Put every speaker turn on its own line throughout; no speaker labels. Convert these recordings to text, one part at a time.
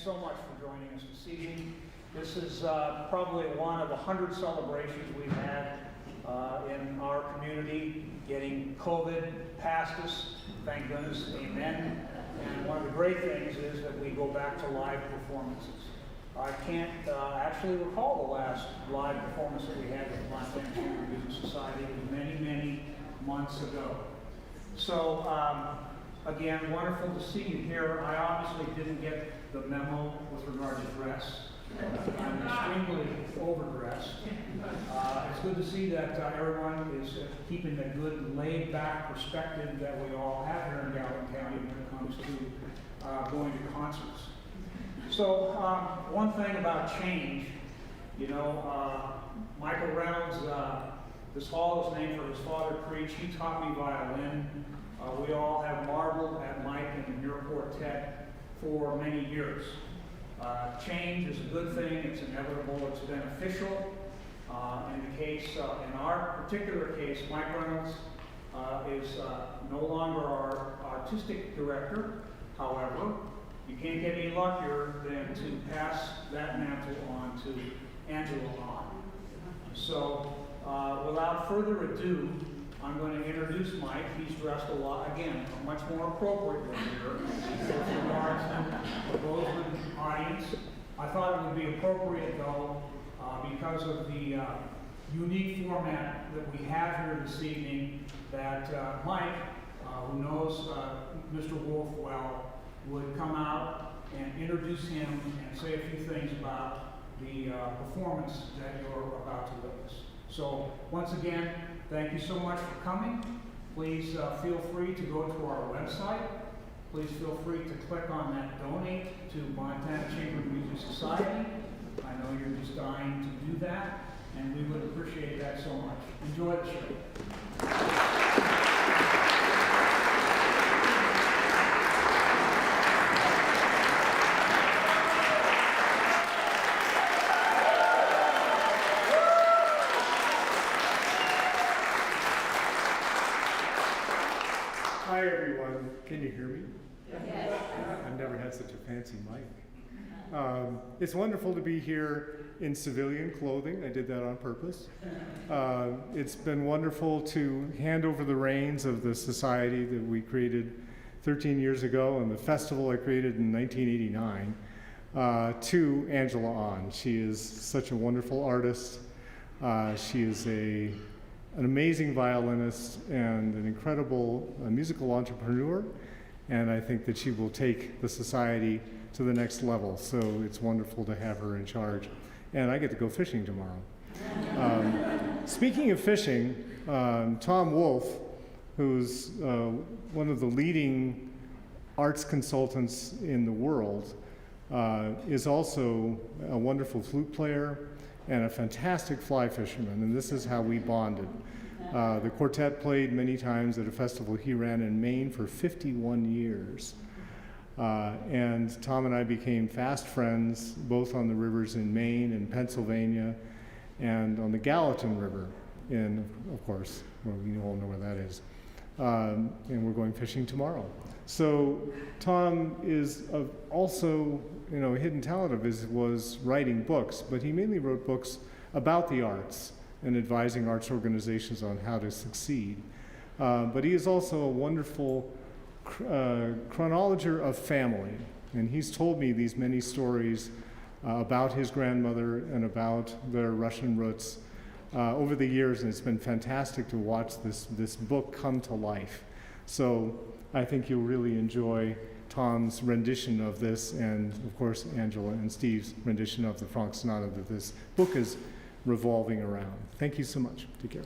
so much for joining us this evening. This is probably one of the 100 celebrations we've had in our community, getting COVID past us, thank goodness, amen. And one of the great things is that we go back to live performances. I can't actually recall the last live performance that we had with the Montana Chamber of Music Society. It was many, many months ago. So, again, wonderful to see you here. I obviously didn't get the memo with regard to dress. I'm extremely overdressed. It's good to see that everyone is keeping a good laid-back perspective that we all have here in Gallatin County when it comes to going to concerts. So one thing about change, you know, Michael Reynolds, this hall is named for his father, Creech. He taught me violin. We all have marveled at Mike and the Muir Quartet for many years. Change is a good thing, it's inevitable, it's beneficial. In our particular case, Mike Reynolds is no longer our artistic director. However, you can't get any luckier than to pass that mantle on to Angela Ahn. So, without further ado, I'm going to introduce Mike. He's dressed a lot, again, much more appropriately here with regards to the Roseland audience. I thought it would be appropriate, though, because of the unique format that we have here this evening, that Mike, who knows Mr. Wolf well, would come out and introduce him and say a few things about the performance that you're about to witness. So, once again, thank you so much for coming. Please feel free to go to our website. Please feel free to click on that donate to Montana Chamber of Music Society. I know you're just dying to do that, and we would appreciate that so much. Enjoy the show.
Hi everyone, can you hear me?
Yes.
I've never had such a fancy mic. It's wonderful to be here in civilian clothing. I did that on purpose. It's been wonderful to hand over the reins of the society that we created 13 years ago and the festival I created in 1989 to Angela Ahn. She is such a wonderful artist. She is an amazing violinist and an incredible musical entrepreneur, and I think that she will take the society to the next level, so it's wonderful to have her in charge. And I get to go fishing tomorrow. Speaking of fishing, Tom Wolf, who's one of the leading arts consultants in the world, is also a wonderful flute player and a fantastic fly fisherman, and this is how we bonded. The quartet played many times at a festival he ran in Maine for 51 years. And Tom and I became fast friends, both on the rivers in Maine and Pennsylvania, and on the Gallatin River, of course, well, we all know where that is. And we're going fishing tomorrow. So Tom is also, a hidden talent of his was writing books, but he mainly wrote books about the arts and advising arts organizations on how to succeed. But he is also a wonderful chronologer of family, and he's told me these many stories about his grandmother and about their Russian roots over the years, and it's been fantastic to watch this book come to life. So I think you'll really enjoy Tom's rendition of this, and of course Angela and Steve's rendition of the Franck Sonata that this book is revolving around. Thank you so much. Take care.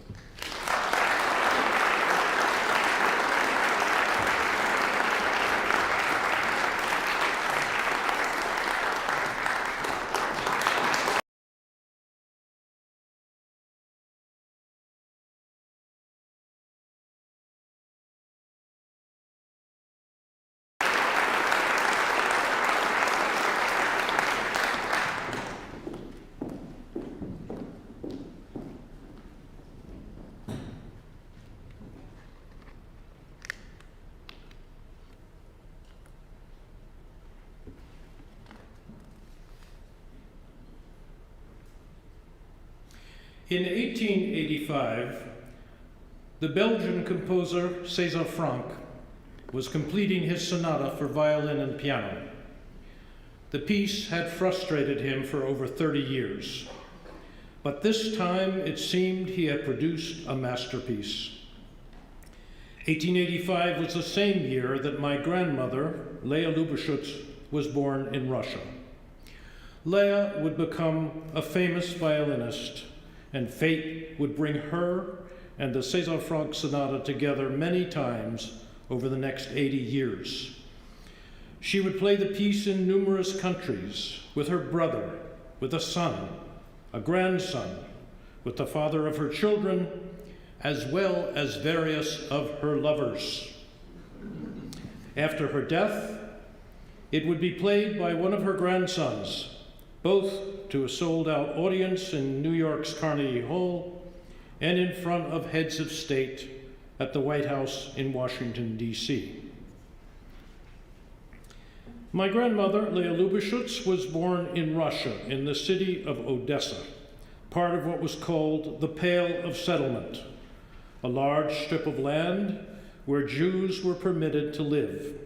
In 1885, the Belgian composer César Franck was completing his sonata for violin and piano. The piece had frustrated him for over 30 years, but this time it seemed he had produced a masterpiece. 1885 was the same year that my grandmother, Leah Lubashutz, was born in Russia. Leah would become a famous violinist, and fate would bring her and the César Franck sonata together many times over the next 80 years. She would play the piece in numerous countries with her brother, with a son, a grandson, with the father of her children, as well as various of her lovers. After her death, it would be played by one of her grandsons, both to a sold-out audience in New York's Carnegie Hall and in front of heads of state at the White House in Washington, D.C. My grandmother, Leah Lubashutz, was born in Russia, in the city of Odessa, part of what was called the Pale of Settlement, a large strip of land where Jews were permitted to live.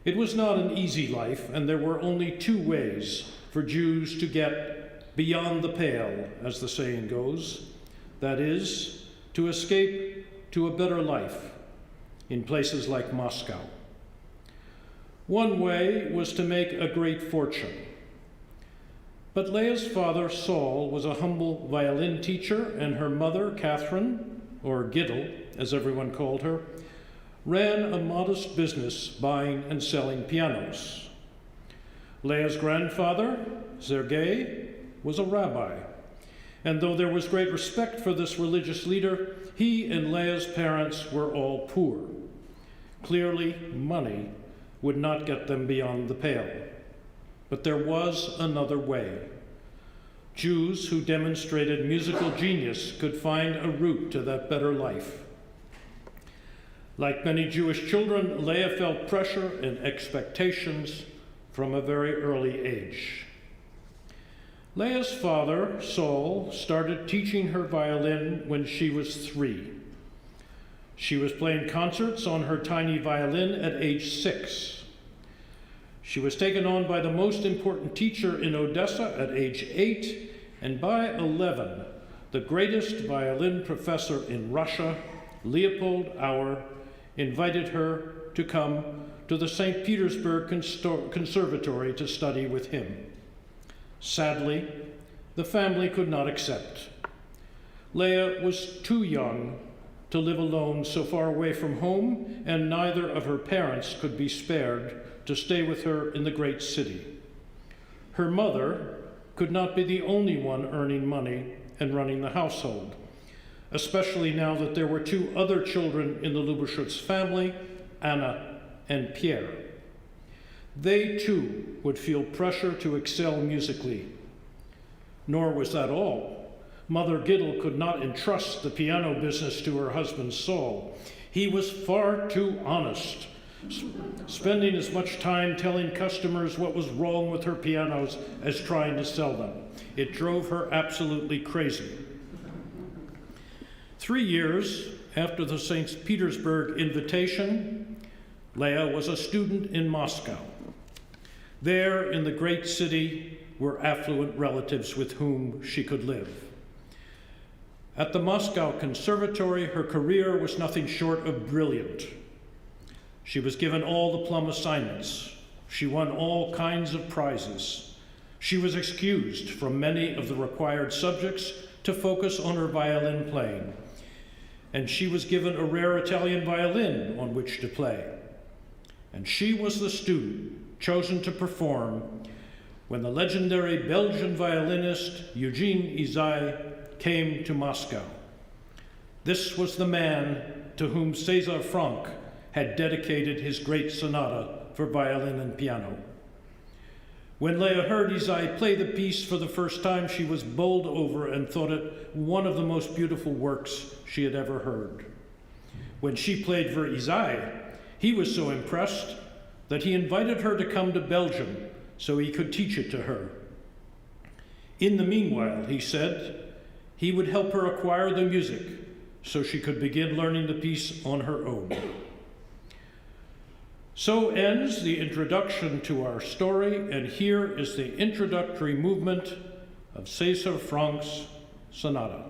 It was not an easy life, and there were only two ways for Jews to get beyond the pale, as the saying goes, that is, to escape to a better life in places like Moscow. One way was to make a great fortune. But Leah's father, Saul, was a humble violin teacher, and her mother, Catherine, or Giddel, as everyone called her, ran a modest business buying and selling pianos. Leah's grandfather, Sergei, was a rabbi, and though there was great respect for this religious leader, he and Leah's parents were all poor. Clearly, money would not get them beyond the pale. But there was another way. Jews who demonstrated musical genius could find a route to that better life. Like many Jewish children, Leah felt pressure and expectations from a very early age. Leah's father, Saul, started teaching her violin when she was 3. She was playing concerts on her tiny violin at age 6. She was taken on by the most important teacher in Odessa at age 8, and by 11, the greatest violin professor in Russia, Leopold Auer, invited her to come to the St. Petersburg Conservatory to study with him. Sadly, the family could not accept. Leah was too young to live alone so far away from home, and neither of her parents could be spared to stay with her in the great city. Her mother could not be the only one earning money and running the household, especially now that there were 2 other children in the Lubashutz family, Anna and Pierre. They too would feel pressure to excel musically. Nor was that all. Mother Giddel could not entrust the piano business to her husband Saul. He was far too honest, spending as much time telling customers what was wrong with her pianos as trying to sell them. It drove her absolutely crazy. 3 years after the St. Petersburg invitation, Leah was a student in Moscow. There, in the great city, were affluent relatives with whom she could live. At the Moscow Conservatory, her career was nothing short of brilliant. She was given all the plum assignments. She won all kinds of prizes. She was excused from many of the required subjects to focus on her violin playing, and she was given a rare Italian violin on which to play. And she was the student chosen to perform when the legendary Belgian violinist Eugene Ysaÿe came to Moscow. This was the man to whom César Franck had dedicated his great sonata for violin and piano. When Leah heard Ysaÿe play the piece for the first time, she was bowled over and thought it one of the most beautiful works she had ever heard. When she played for Ysaÿe, he was so impressed that he invited her to come to Belgium so he could teach it to her. In the meanwhile, he said, He would help her acquire the music so she could begin learning the piece on her own. So ends the introduction to our story, and here is the introductory movement of Cesar Frank's sonata.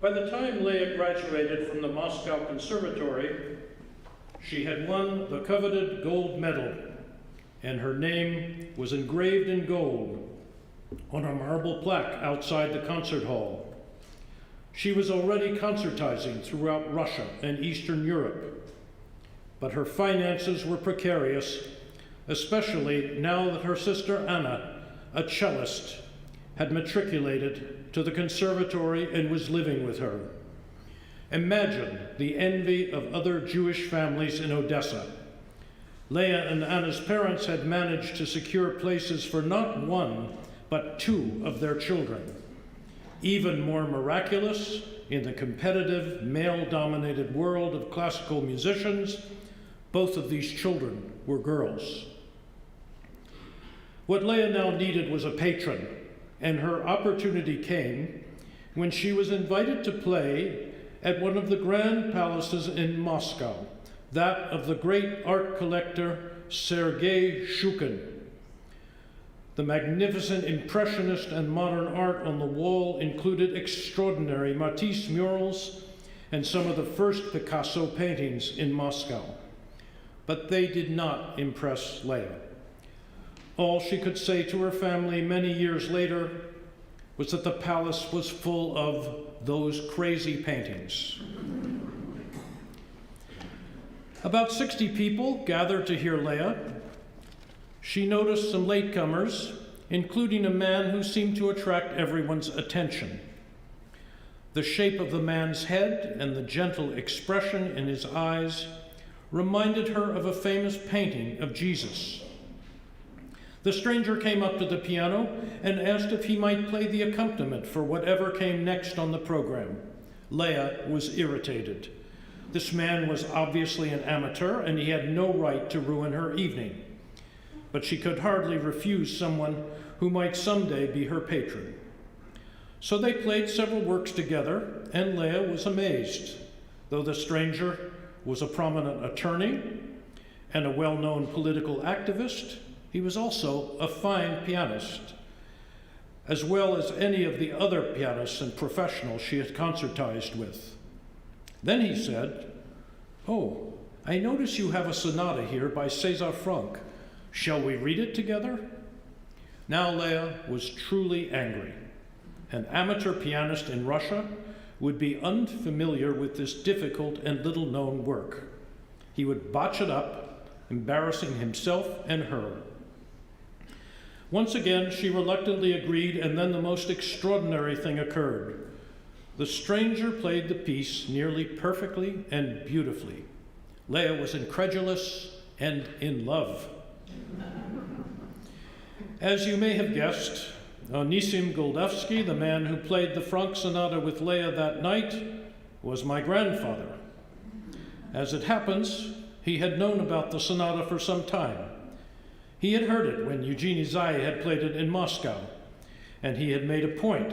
By the time Leah graduated from the Moscow Conservatory, she had won the coveted gold medal, and her name was engraved in gold on a marble plaque outside the concert hall. She was already concertizing throughout Russia and Eastern Europe, but her finances were precarious, especially now that her sister Anna, a cellist, had matriculated to the conservatory and was living with her. Imagine the envy of other Jewish families in Odessa. Leah and Anna's parents had managed to secure places for not one, but two of their children. Even more miraculous, in the competitive, male-dominated world of classical musicians, both of these children were girls. What Leah now needed was a patron, and her opportunity came when she was invited to play at one of the grand palaces in Moscow, that of the great art collector Sergei Shukin. The magnificent Impressionist and modern art on the wall included extraordinary Matisse murals and some of the first Picasso paintings in Moscow. But they did not impress Leah. All she could say to her family many years later was that the palace was full of those crazy paintings. About 60 people gathered to hear Leah. She noticed some latecomers, including a man who seemed to attract everyone's attention. The shape of the man's head and the gentle expression in his eyes reminded her of a famous painting of Jesus. The stranger came up to the piano and asked if he might play the accompaniment for whatever came next on the program. Leah was irritated. This man was obviously an amateur, and he had no right to ruin her evening. But she could hardly refuse someone who might someday be her patron. So they played several works together, and Leah was amazed. Though the stranger was a prominent attorney and a well-known political activist, he was also a fine pianist, as well as any of the other pianists and professionals she had concertized with. Then he said, "Oh, I notice you have a sonata here by César Franck. Shall we read it together?" Now Leah was truly angry. An amateur pianist in Russia would be unfamiliar with this difficult and little-known work. He would botch it up, embarrassing himself and her. Once again, she reluctantly agreed, and then the most extraordinary thing occurred. The stranger played the piece nearly perfectly and beautifully. Leah was incredulous and in love. As you may have guessed, Onisim Goldevsky, the man who played the Franck Sonata with Leah that night, was my grandfather. As it happens, he had known about the sonata for some time. He had heard it when Eugenie Zay had played it in Moscow, and he had made a point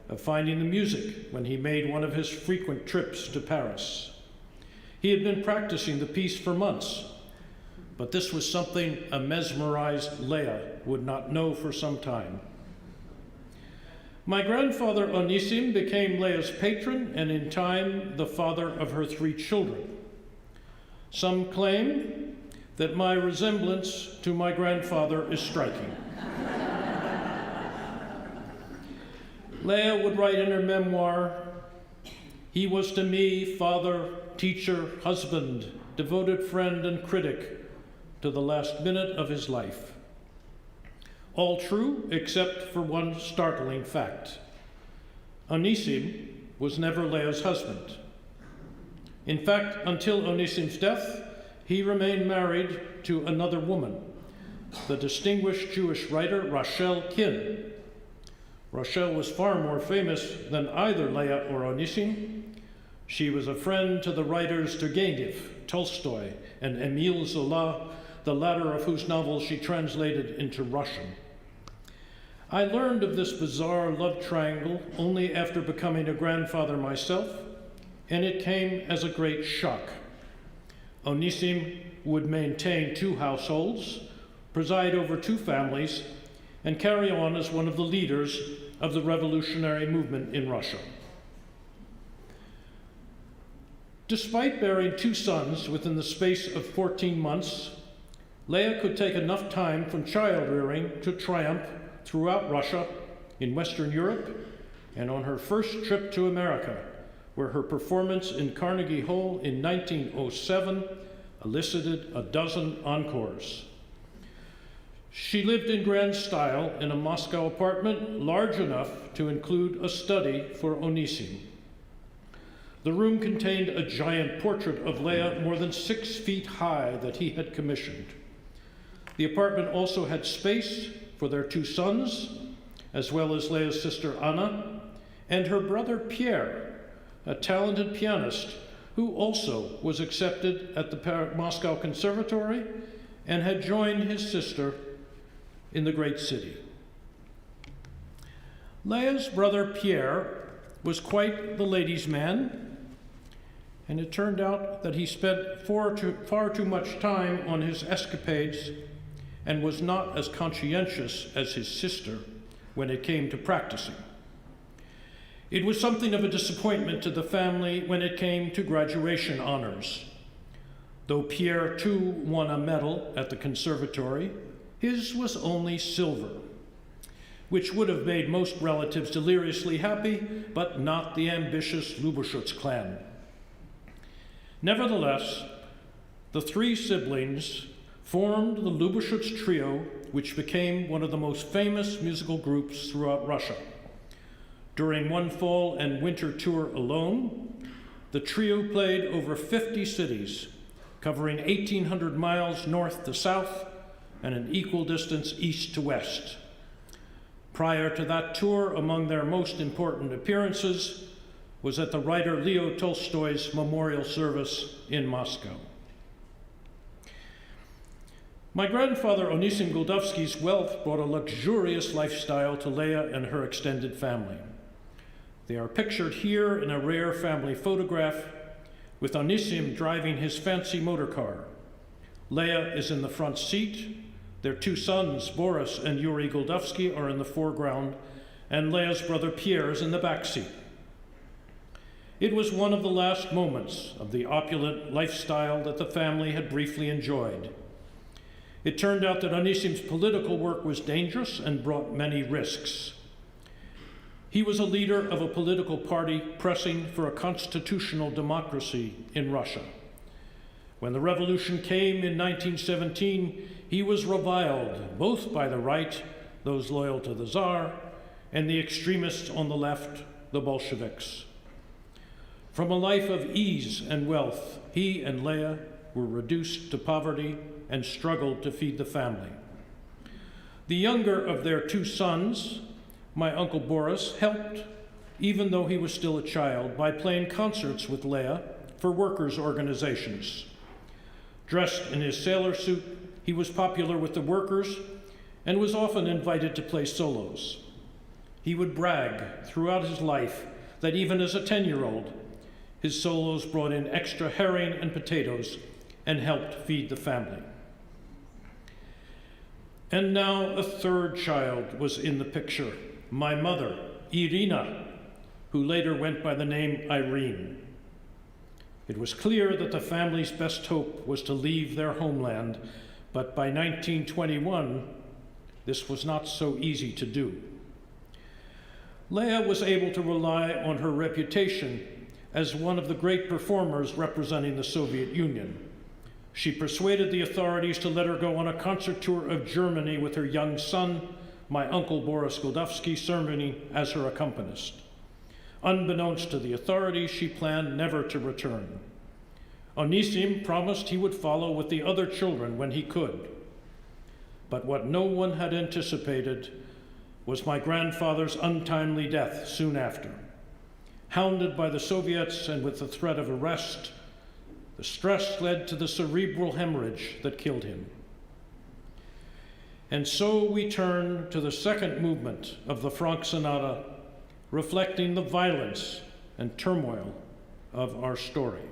of finding the music when he made one of his frequent trips to Paris. He had been practicing the piece for months, but this was something a mesmerized Leah would not know for some time. My grandfather Onisim became Leah's patron, and in time, the father of her 3 children. Some claim that my resemblance to my grandfather is striking. Leah would write in her memoir, "He was to me father, teacher, husband, devoted friend, and critic to the last minute of his life." All true, except for one startling fact. Onisim was never Leah's husband. In fact, until Onisim's death, he remained married to another woman, the distinguished Jewish writer Rachel Kin. Rachel was far more famous than either Leah or Onisim. She was a friend to the writers Turgenev, Tolstoy, and Émile Zola, the latter of whose novels she translated into Russian. I learned of this bizarre love triangle only after becoming a grandfather myself, and it came as a great shock. Onisim would maintain 2 households, preside over 2 families, and carry on as one of the leaders of the revolutionary movement in Russia. Despite bearing 2 sons within the space of 14 months, Leah could take enough time from child rearing to triumph throughout Russia, in Western Europe, and on her first trip to America, where her performance in Carnegie Hall in 1907 elicited a dozen encores. She lived in grand style in a Moscow apartment large enough to include a study for Onisim. The room contained a giant portrait of Leah more than 6 feet high that he had commissioned. The apartment also had space for their 2 sons, as well as Leah's sister Anna, and her brother Pierre, a talented pianist who also was accepted at the Moscow Conservatory and had joined his sister in the great city. Leah's brother Pierre was quite the ladies' man, and it turned out that he spent far too much time on his escapades and was not as conscientious as his sister when it came to practicing. It was something of a disappointment to the family when it came to graduation honors. Though Pierre too won a medal at the conservatory, his was only silver, which would have made most relatives deliriously happy, but not the ambitious Lubashutz clan. Nevertheless, the 3 siblings formed the Lubashutz Trio, which became one of the most famous musical groups throughout Russia. During one fall and winter tour alone, the trio played over 50 cities, covering 1,800 miles north to south and an equal distance east to west. Prior to that tour, among their most important appearances was at the writer Leo Tolstoy's memorial service in Moscow. My grandfather Onisim Goldovsky's wealth brought a luxurious lifestyle to Leah and her extended family. They are pictured here in a rare family photograph with Onisim driving his fancy motor car. Leah is in the front seat. Their 2 sons, Boris and Yuri Goldovsky, are in the foreground, and Leah's brother Pierre is in the back seat. It was one of the last moments of the opulent lifestyle that the family had briefly enjoyed. It turned out that Onisim's political work was dangerous and brought many risks. He was a leader of a political party pressing for a constitutional democracy in Russia. When the revolution came in 1917, he was reviled both by the right, those loyal to the Tsar, and the extremists on the left, the Bolsheviks. From a life of ease and wealth, he and Leah were reduced to poverty and struggled to feed the family. The younger of their 2 sons, my uncle Boris, helped, even though he was still a child, by playing concerts with Leah for workers' organizations. Dressed in his sailor suit, he was popular with the workers and was often invited to play solos. He would brag throughout his life that even as a 10-year-old, his solos brought in extra herring and potatoes and helped feed the family. And now a 3rd child was in the picture, my mother, Irina, who later went by the name Irene. It was clear that the family's best hope was to leave their homeland, but by 1921, this was not so easy to do. Leah was able to rely on her reputation as one of the great performers representing the Soviet Union. She persuaded the authorities to let her go on a concert tour of Germany with her young son, my uncle Boris Goldovsky, serving as her accompanist. Unbeknownst to the authorities, she planned never to return. Onisim promised he would follow with the other children when he could. But what no one had anticipated was my grandfather's untimely death soon after. Hounded by the Soviets and with the threat of arrest, the stress led to the cerebral hemorrhage that killed him. And so we turn to the second movement of the Franck Sonata, reflecting the violence and turmoil of our story.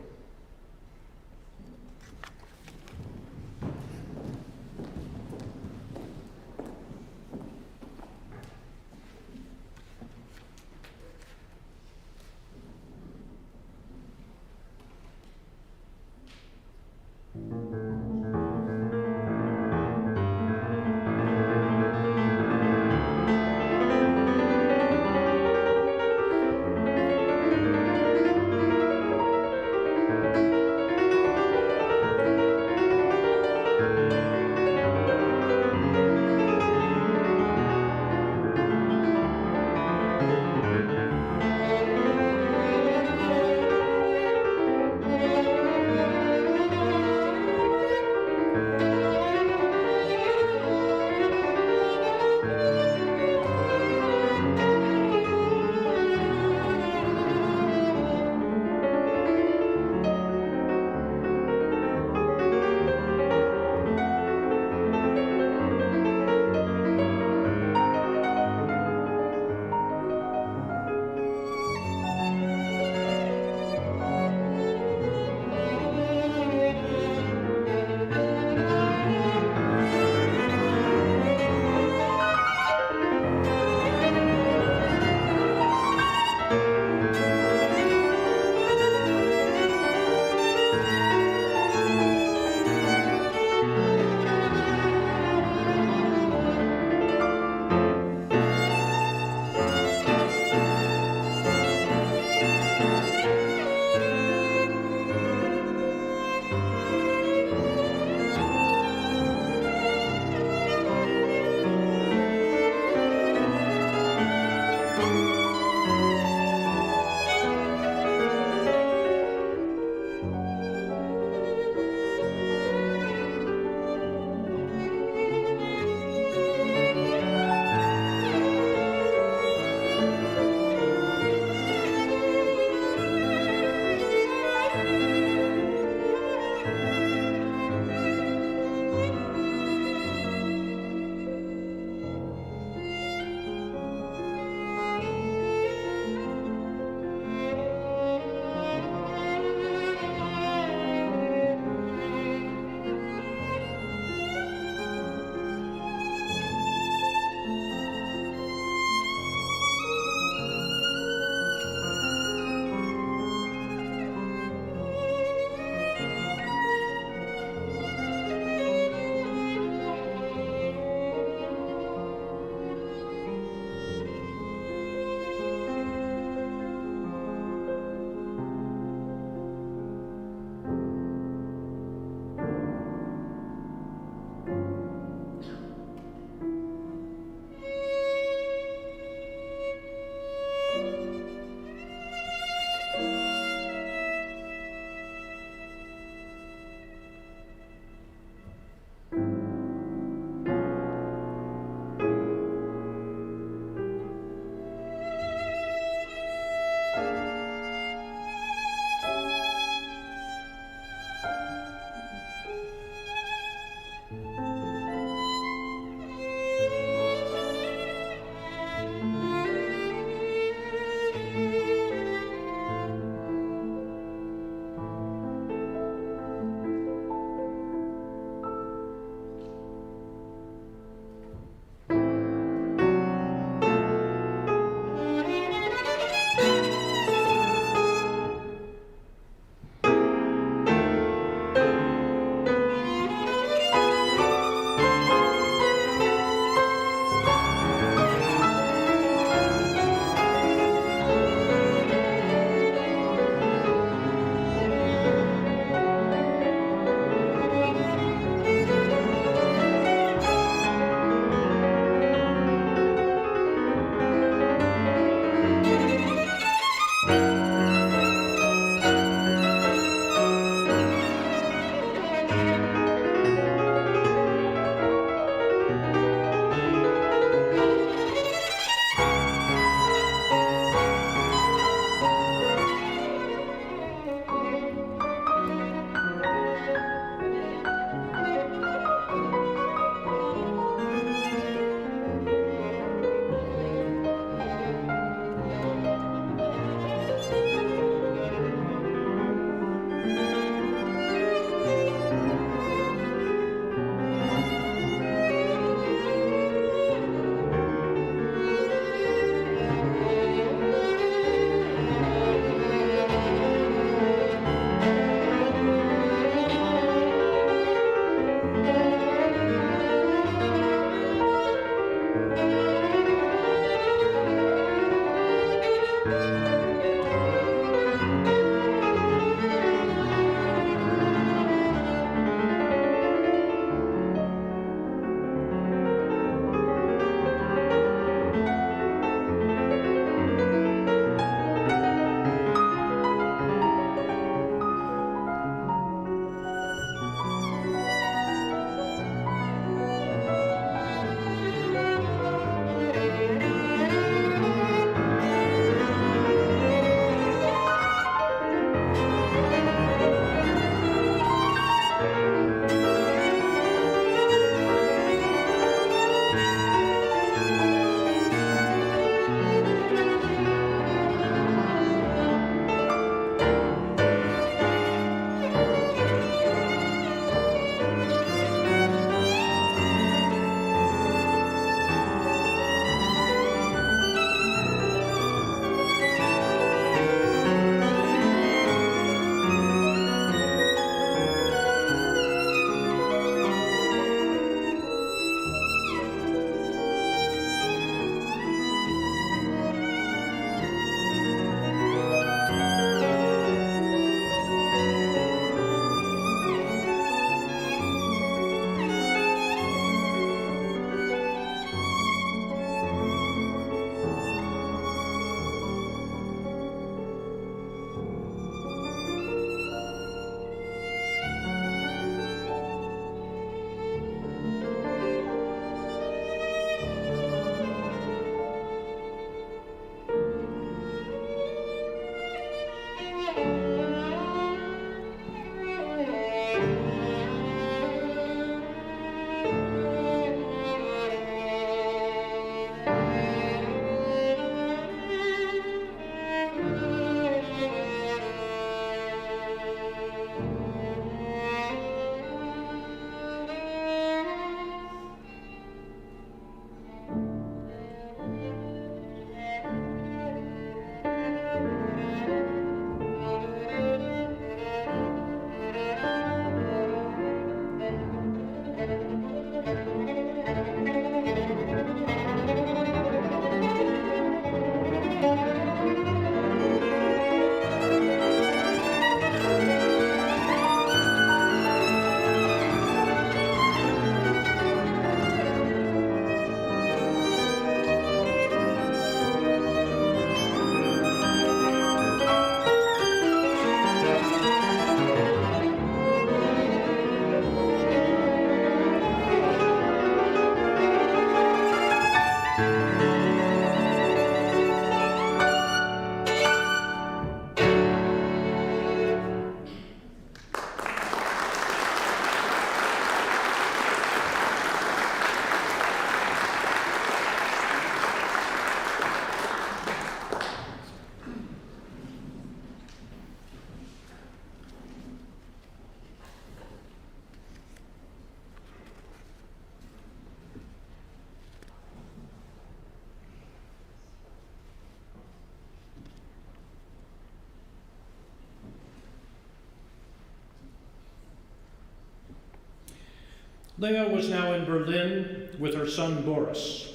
Leah was now in Berlin with her son Boris,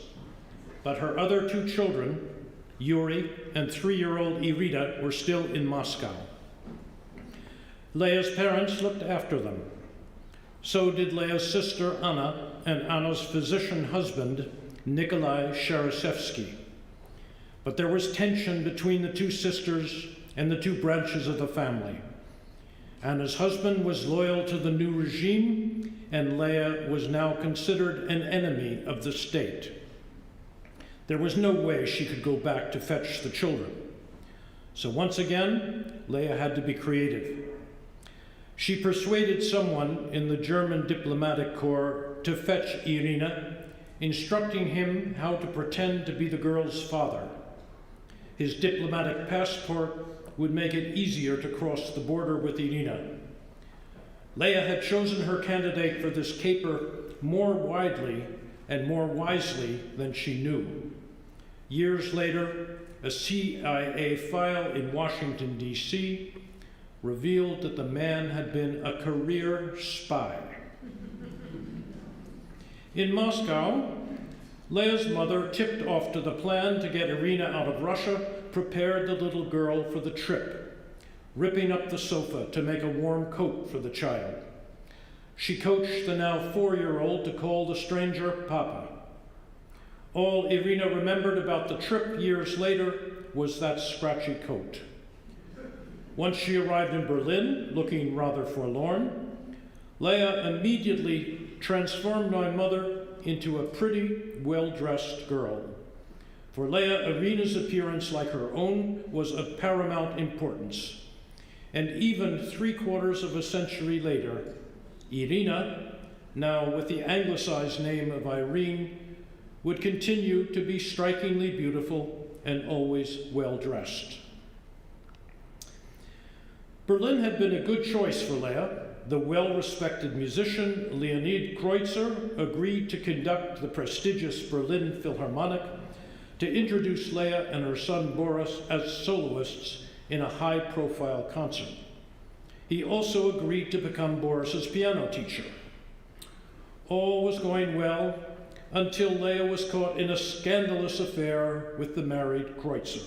but her other two children, Yuri and 3-year-old Irina, were still in Moscow. Leah's parents looked after them. So did Leah's sister Anna and Anna's physician husband, Nikolai Sharasevsky. But there was tension between the two sisters and the two branches of the family. Anna's husband was loyal to the new regime, and Leah was now considered an enemy of the state. There was no way she could go back to fetch the children. So once again, Leah had to be creative. She persuaded someone in the German diplomatic corps to fetch Irina, instructing him how to pretend to be the girl's father. His diplomatic passport would make it easier to cross the border with Irina. Leah had chosen her candidate for this caper more widely and more wisely than she knew. Years later, a CIA file in Washington, D.C. revealed that the man had been a career spy. In Moscow, Leah's mother, tipped off to the plan to get Irina out of Russia, prepared the little girl for the trip, ripping up the sofa to make a warm coat for the child. She coached the now 4-year-old to call the stranger Papa. All Irina remembered about the trip years later was that scratchy coat. Once she arrived in Berlin, looking rather forlorn, Leah immediately transformed my mother into a pretty, well-dressed girl. For Leah, Irina's appearance, like her own, was of paramount importance. And even 3/4 of a century later, Irina, now with the anglicized name of Irene, would continue to be strikingly beautiful and always well-dressed. Berlin had been a good choice for Leah. The well-respected musician Leonid Kreutzer agreed to conduct the prestigious Berlin Philharmonic to introduce Leah and her son Boris as soloists in a high-profile concert. He also agreed to become Boris's piano teacher. All was going well until Leah was caught in a scandalous affair with the married Kreutzer.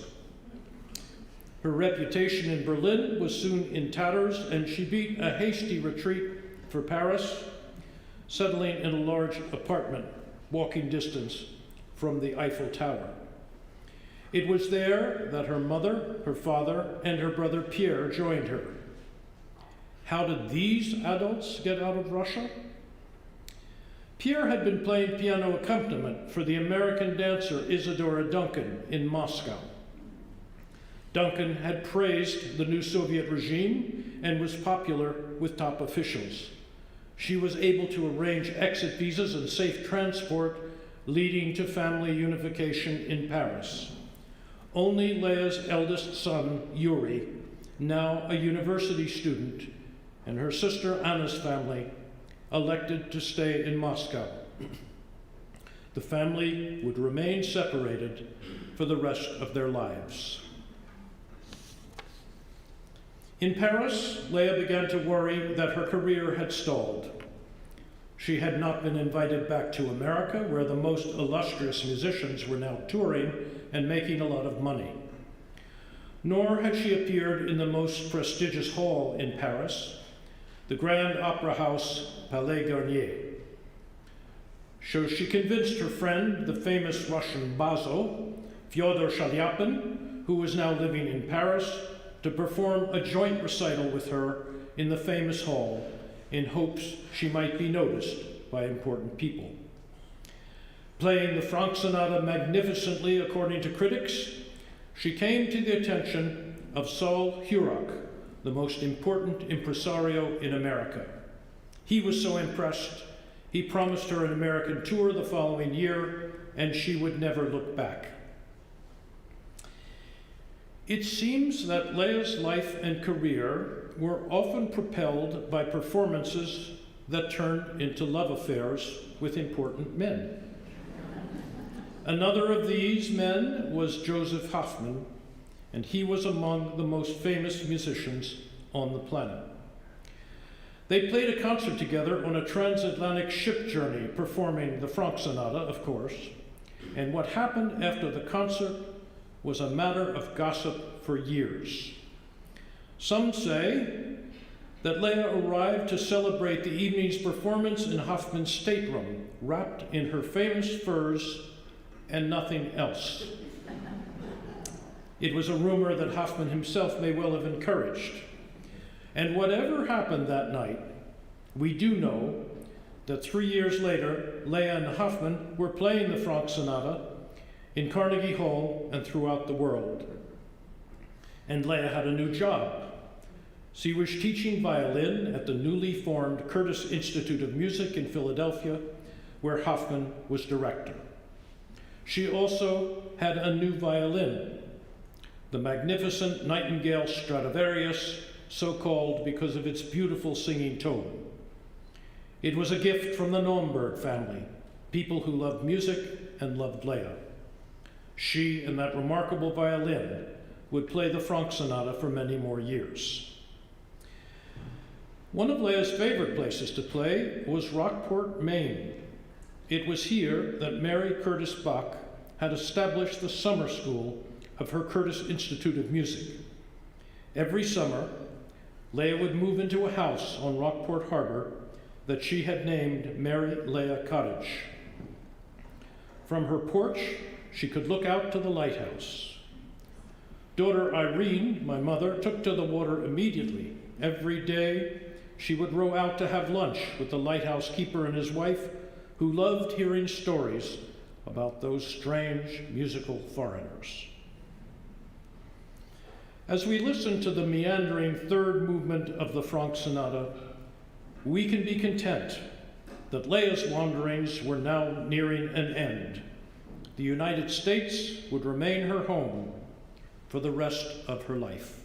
Her reputation in Berlin was soon in tatters, and she beat a hasty retreat for Paris, settling in a large apartment, walking distance from the Eiffel Tower. It was there that her mother, her father, and her brother Pierre joined her. How did these adults get out of Russia? Pierre had been playing piano accompaniment for the American dancer Isadora Duncan in Moscow. Duncan had praised the new Soviet regime and was popular with top officials. She was able to arrange exit visas and safe transport, leading to family unification in Paris. Only Leah's eldest son, Yuri, now a university student, and her sister Anna's family elected to stay in Moscow. The family would remain separated for the rest of their lives. In Paris, Leah began to worry that her career had stalled. She had not been invited back to America, where the most illustrious musicians were now touring and making a lot of money. Nor had she appeared in the most prestigious hall in Paris, the Grand Opera House, Palais Garnier. So she convinced her friend, the famous Russian basso, Fyodor Shaliapin, who was now living in Paris, to perform a joint recital with her in the famous hall in hopes she might be noticed by important people. Playing the Franck Sonata magnificently, according to critics, she came to the attention of Saul Hurok, the most important impresario in America. He was so impressed, he promised her an American tour the following year, and she would never look back. It seems that Leah's life and career were often propelled by performances that turned into love affairs with important men. Another of these men was Joseph Hoffman, and he was among the most famous musicians on the planet. They played a concert together on a transatlantic ship journey, performing the Franck Sonata, of course. And what happened after the concert was a matter of gossip for years. Some say that Leah arrived to celebrate the evening's performance in Hoffman's stateroom, wrapped in her famous furs and nothing else. It was a rumor that Hoffman himself may well have encouraged. And whatever happened that night, we do know that 3 years later, Leah and Hoffman were playing the Franck Sonata in Carnegie Hall and throughout the world. And Leah had a new job. She was teaching violin at the newly formed Curtis Institute of Music in Philadelphia, where Hoffman was director. She also had a new violin, the magnificent Nightingale Stradivarius, so called because of its beautiful singing tone. It was a gift from the Naumburg family, people who loved music and loved Leah. She and that remarkable violin would play the Franck Sonata for many more years. One of Leah's favorite places to play was Rockport, Maine. It was here that Mary Curtis Bach had established the summer school of her Curtis Institute of Music. Every summer, Leah would move into a house on Rockport Harbor that she had named Mary Leah Cottage. From her porch, she could look out to the lighthouse. Daughter Irene, my mother, took to the water immediately. Every day, she would row out to have lunch with the lighthouse keeper and his wife, who loved hearing stories about those strange musical foreigners. As we listen to the meandering third movement of the Franck Sonata, we can be content that Leah's wanderings were now nearing an end. The United States would remain her home for the rest of her life.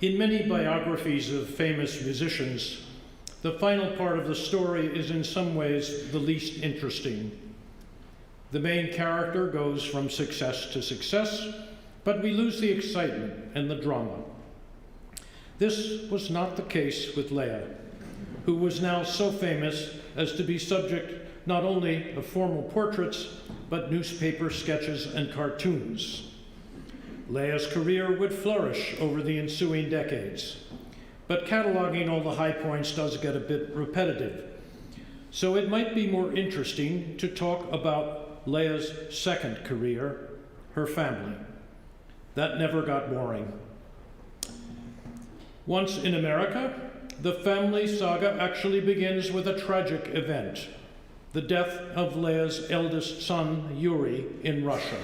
In many biographies of famous musicians, the final part of the story is in some ways the least interesting. The main character goes from success to success, but we lose the excitement and the drama. This was not the case with Leah, who was now so famous as to be subject not only of formal portraits, but newspaper sketches and cartoons. Leah's career would flourish over the ensuing decades, but cataloging all the high points does get a bit repetitive. So it might be more interesting to talk about Leah's second career, her family. That never got boring. Once in America, the family saga actually begins with a tragic event, the death of Leah's eldest son, Yuri, in Russia.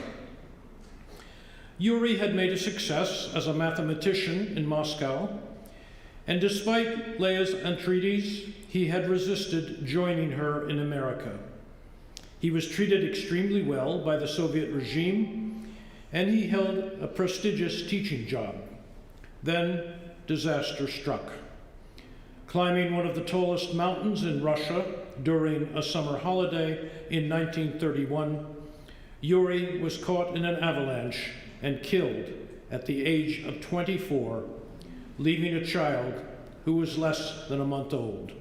Yuri had made a success as a mathematician in Moscow, and despite Leah's entreaties, he had resisted joining her in America. He was treated extremely well by the Soviet regime, and he held a prestigious teaching job. Then disaster struck. Climbing one of the tallest mountains in Russia during a summer holiday in 1931, Yuri was caught in an avalanche and killed at the age of 24, leaving a child who was less than a month old,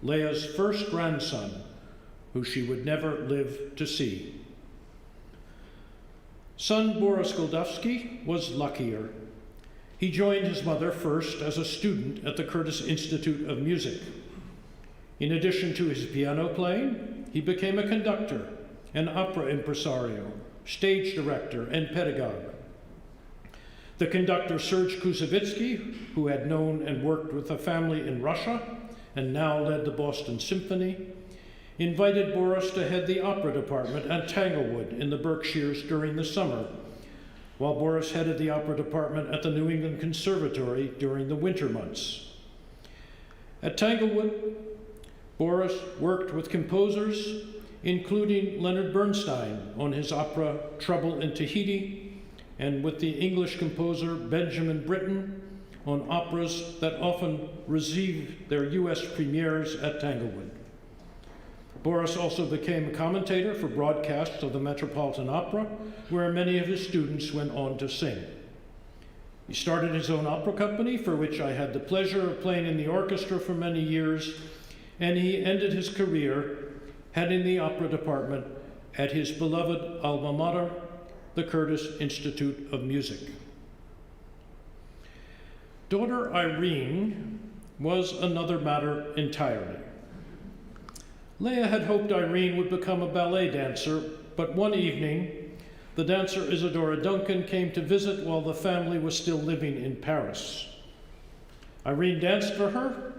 Leah's first grandson, who she would never live to see. Son Boris Goldovsky was luckier. He joined his mother first as a student at the Curtis Institute of Music. In addition to his piano playing, he became a conductor, an opera impresario, stage director, and pedagogue. The conductor Serge Koussevitzky, who had known and worked with a family in Russia and now led the Boston Symphony, invited Boris to head the opera department at Tanglewood in the Berkshires during the summer, while Boris headed the opera department at the New England Conservatory during the winter months. At Tanglewood, Boris worked with composers, including Leonard Bernstein on his opera Trouble in Tahiti, and with the English composer Benjamin Britten on operas that often received their US premieres at Tanglewood. Boris also became a commentator for broadcasts of the Metropolitan Opera, where many of his students went on to sing. He started his own opera company, for which I had the pleasure of playing in the orchestra for many years, and he ended his career heading the opera department at his beloved alma mater, the Curtis Institute of Music. Daughter Irene was another matter entirely. Leah had hoped Irene would become a ballet dancer, but one evening, the dancer Isadora Duncan came to visit while the family was still living in Paris. Irene danced for her,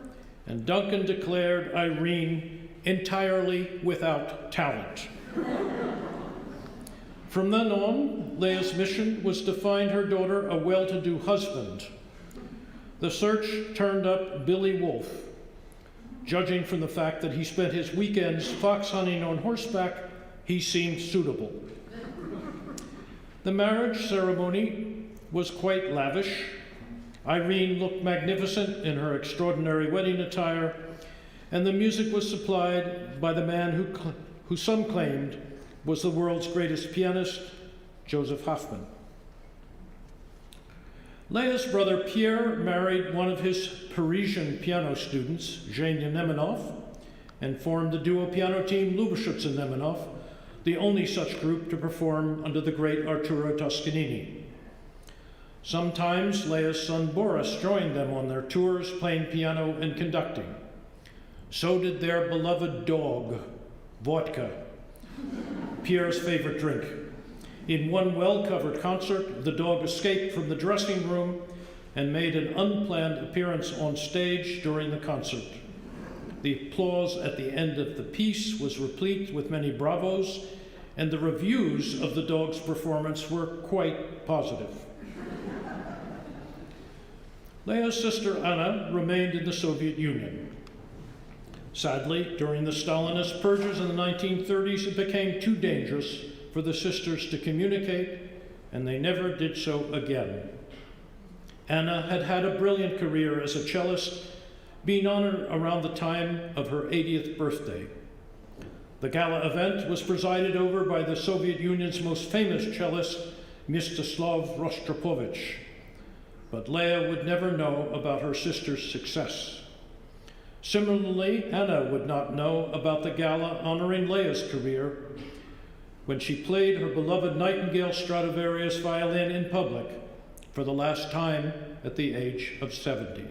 and Duncan declared Irene entirely without talent. From then on, Leah's mission was to find her daughter a well-to-do husband. The search turned up Billy Wolfe. Judging from the fact that he spent his weekends fox hunting on horseback, he seemed suitable. The marriage ceremony was quite lavish. Irene looked magnificent in her extraordinary wedding attire, and the music was supplied by the man who some claimed was the world's greatest pianist, Joseph Hoffman. Leah's brother Pierre married one of his Parisian piano students, Zhenya Nemenov, and formed the duo piano team Lubavitch and Nemenov, the only such group to perform under the great Arturo Toscanini. Sometimes Leah's son Boris joined them on their tours, playing piano and conducting. So did their beloved dog, vodka, Pierre's favorite drink. In one well-covered concert, the dog escaped from the dressing room and made an unplanned appearance on stage during the concert. The applause at the end of the piece was replete with many bravos, and the reviews of the dog's performance were quite positive. Leah's sister Anna remained in the Soviet Union. Sadly, during the Stalinist purges in the 1930s, it became too dangerous for the sisters to communicate, and they never did so again. Anna had had a brilliant career as a cellist, being honored around the time of her 80th birthday. The gala event was presided over by the Soviet Union's most famous cellist, Mstislav Rostropovich. But Leah would never know about her sister's success. Similarly, Anna would not know about the gala honoring Leah's career when she played her beloved Nightingale Stradivarius violin in public for the last time at the age of 70.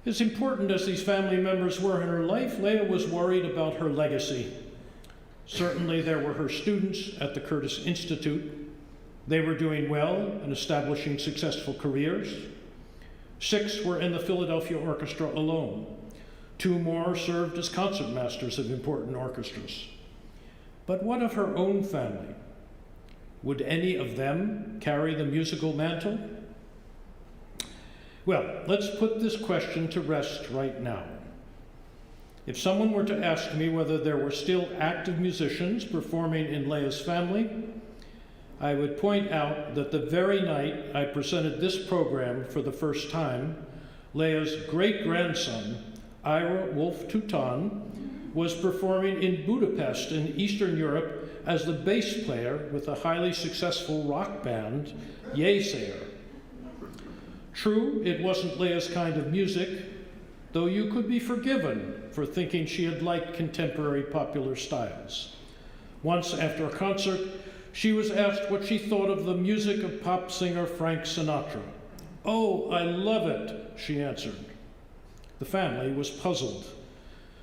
As important as these family members were in her life, Leah was worried about her legacy. Certainly there were her students at the Curtis Institute. They were doing well and establishing successful careers. 6 were in the Philadelphia Orchestra alone. 2 more served as concertmasters of important orchestras. But what of her own family? Would any of them carry the musical mantle? Well, let's put this question to rest right now. If someone were to ask me whether there were still active musicians performing in Leah's family, I would point out that the very night I presented this program for the first time, Leah's great-grandson, Ira Wolf Tutan, was performing in Budapest in Eastern Europe as the bass player with the highly successful rock band, Yesayer. True, it wasn't Leah's kind of music, though you could be forgiven for thinking she had liked contemporary popular styles. Once after a concert, she was asked what she thought of the music of pop singer Frank Sinatra. "Oh, I love it," she answered. The family was puzzled,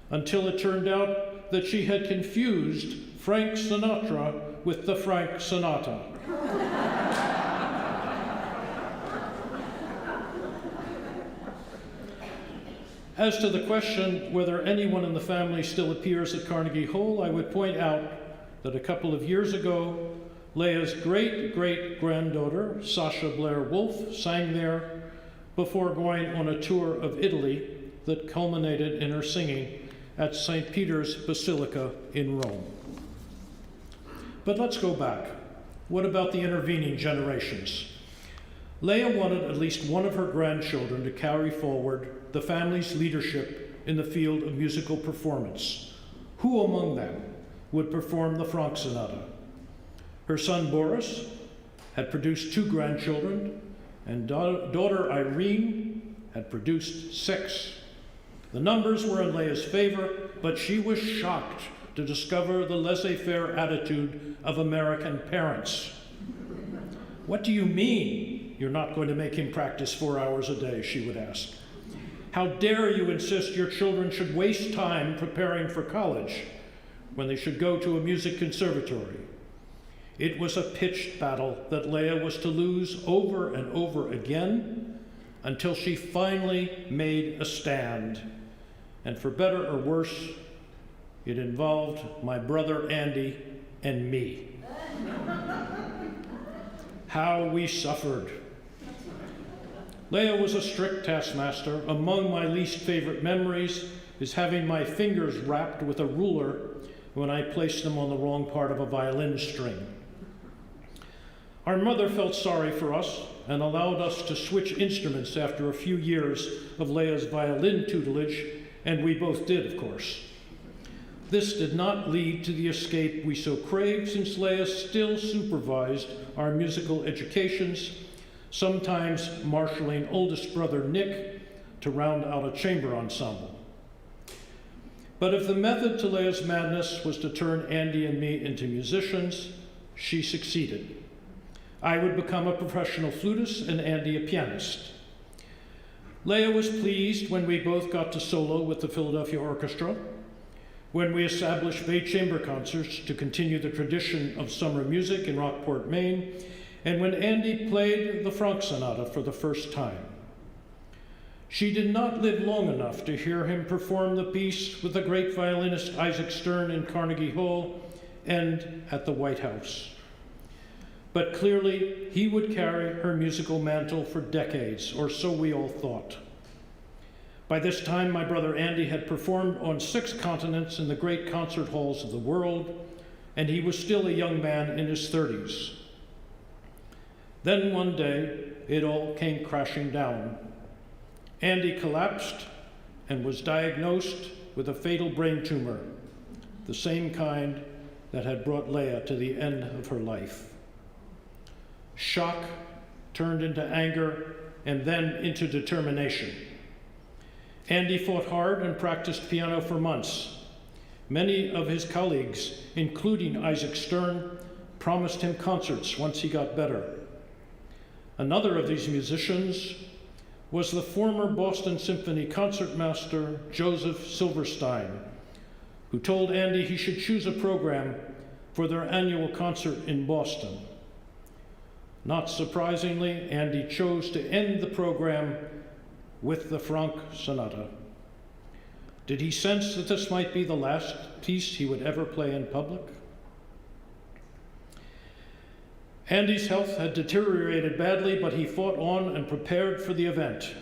until it turned out that she had confused Frank Sinatra with the Frank Sonata. As to the question whether anyone in the family still appears at Carnegie Hall, I would point out that a couple of years ago, Leah's great-great-granddaughter, Sasha Blair Wolf, sang there before going on a tour of Italy that culminated in her singing at St. Peter's Basilica in Rome. But let's go back. What about the intervening generations? Leah wanted at least one of her grandchildren to carry forward the family's leadership in the field of musical performance. Who among them would perform the Franck Sonata? Her son Boris had produced 2 grandchildren, and daughter Irene had produced 6. The numbers were in Leah's favor, but she was shocked to discover the laissez-faire attitude of American parents. "What do you mean you're not going to make him practice 4 hours a day?" she would ask. "How dare you insist your children should waste time preparing for college when they should go to a music conservatory?" It was a pitched battle that Leah was to lose over and over again until she finally made a stand. And for better or worse, it involved my brother Andy and me. How we suffered. Leah was a strict taskmaster. Among my least favorite memories is having my fingers wrapped with a ruler when I placed them on the wrong part of a violin string. Our mother felt sorry for us and allowed us to switch instruments after a few years of Leah's violin tutelage, and we both did, of course. This did not lead to the escape we so craved, since Leah still supervised our musical educations, sometimes marshaling oldest brother Nick to round out a chamber ensemble. But if the method to Leah's madness was to turn Andy and me into musicians, she succeeded. I would become a professional flutist and Andy a pianist. Leah was pleased when we both got to solo with the Philadelphia Orchestra, when we established Bay Chamber concerts to continue the tradition of summer music in Rockport, Maine, and when Andy played the Franck Sonata for the first time. She did not live long enough to hear him perform the piece with the great violinist Isaac Stern in Carnegie Hall and at the White House. But clearly, he would carry her musical mantle for decades, or so we all thought. By this time, my brother Andy had performed on 6 continents in the great concert halls of the world, and he was still a young man in his 30s. Then one day, it all came crashing down. Andy collapsed and was diagnosed with a fatal brain tumor, the same kind that had brought Leah to the end of her life. Shock turned into anger and then into determination. Andy fought hard and practiced piano for months. Many of his colleagues, including Isaac Stern, promised him concerts once he got better. Another of these musicians was the former Boston Symphony concertmaster Joseph Silverstein, who told Andy he should choose a program for their annual concert in Boston. Not surprisingly, Andy chose to end the program with the Franck Sonata. Did he sense that this might be the last piece he would ever play in public? Andy's health had deteriorated badly, but he fought on and prepared for the event.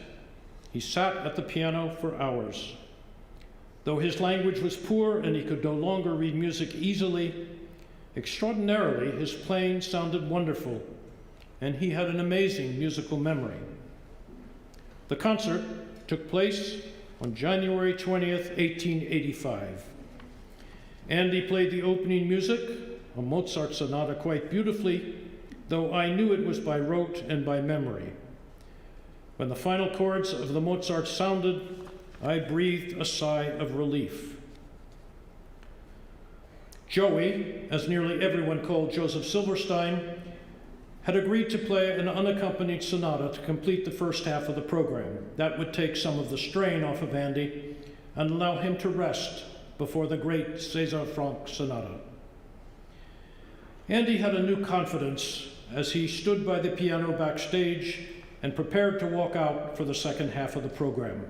He sat at the piano for hours. Though his language was poor and he could no longer read music easily, extraordinarily, his playing sounded wonderful, and he had an amazing musical memory. The concert took place on January 20th, 1885. Andy played the opening music, a Mozart sonata, quite beautifully, though I knew it was by rote and by memory. When the final chords of the Mozart sounded, I breathed a sigh of relief. Joey, as nearly everyone called Joseph Silverstein, had agreed to play an unaccompanied sonata to complete the first half of the program. That would take some of the strain off of Andy and allow him to rest before the great César Franck sonata. Andy had a new confidence as he stood by the piano backstage and prepared to walk out for the second half of the program.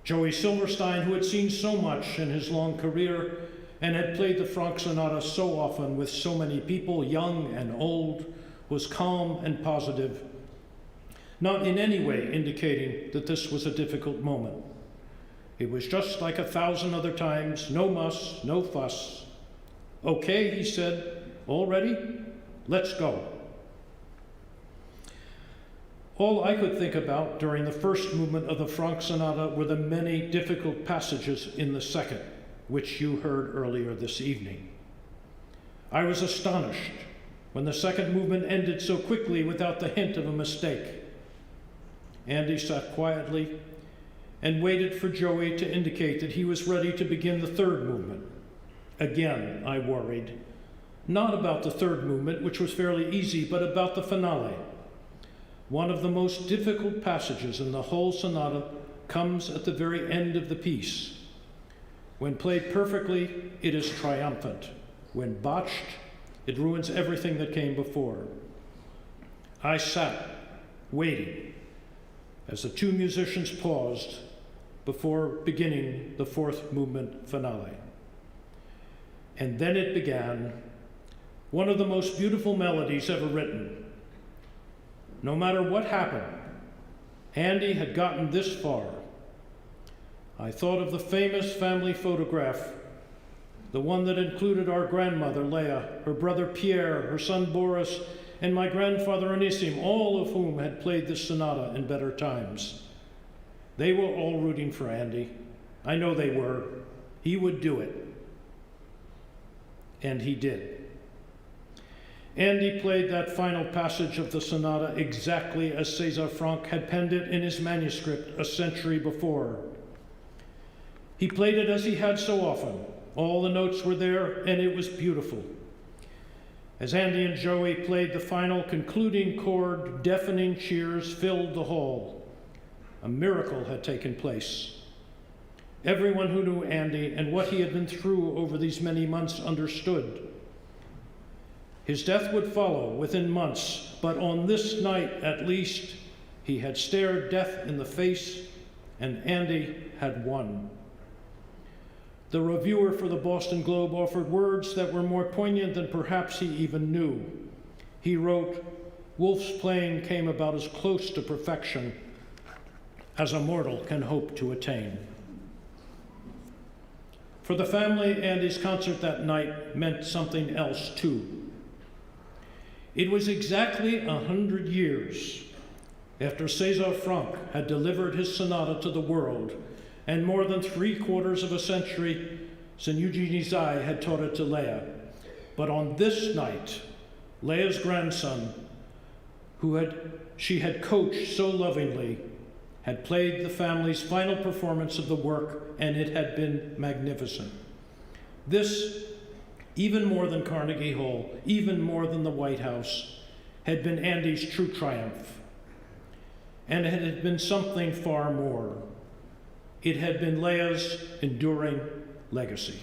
Joey Silverstein, who had seen so much in his long career and had played the Franck sonata so often with so many people, young and old, was calm and positive, not in any way indicating that this was a difficult moment. It was just like 1,000 other times, no muss, no fuss. Okay, he said, all ready? Let's go. All I could think about during the first movement of the Franck sonata were the many difficult passages in the second, which you heard earlier this evening. I was astonished when the second movement ended so quickly without the hint of a mistake. Andy sat quietly and waited for Joey to indicate that he was ready to begin the third movement. Again, I worried, not about the third movement, which was fairly easy, but about the finale. One of the most difficult passages in the whole sonata comes at the very end of the piece. When played perfectly, it is triumphant. When botched, it ruins everything that came before. I sat, waiting, as the two musicians paused before beginning the fourth movement finale. And then it began, one of the most beautiful melodies ever written. No matter what happened, Andy had gotten this far. I thought of the famous family photograph, the one that included our grandmother, Leah, her brother Pierre, her son Boris, and my grandfather Anisim, all of whom had played this sonata in better times. They were all rooting for Andy. I know they were. He would do it. And he did. Andy played that final passage of the sonata exactly as César Franck had penned it in his manuscript a century before. He played it as he had so often. All the notes were there, and it was beautiful. As Andy and Joey played the final concluding chord, deafening cheers filled the hall. A miracle had taken place. Everyone who knew Andy and what he had been through over these many months understood. His death would follow within months, but on this night at least, he had stared death in the face, and Andy had won. The reviewer for the Boston Globe offered words that were more poignant than perhaps he even knew. He wrote, "Wolf's playing came about as close to perfection as a mortal can hope to attain." For the family, Andy's concert that night meant something else too. It was exactly 100 years after César Franck had delivered his sonata to the world, and more than 3/4 of a century since Eugenie Zay had taught it to Leah. But on this night, Leah's grandson, she had coached so lovingly, had played the family's final performance of the work, and it had been magnificent. This, even more than Carnegie Hall, even more than the White House, had been Andy's true triumph. And it had been something far more. It had been Leah's enduring legacy.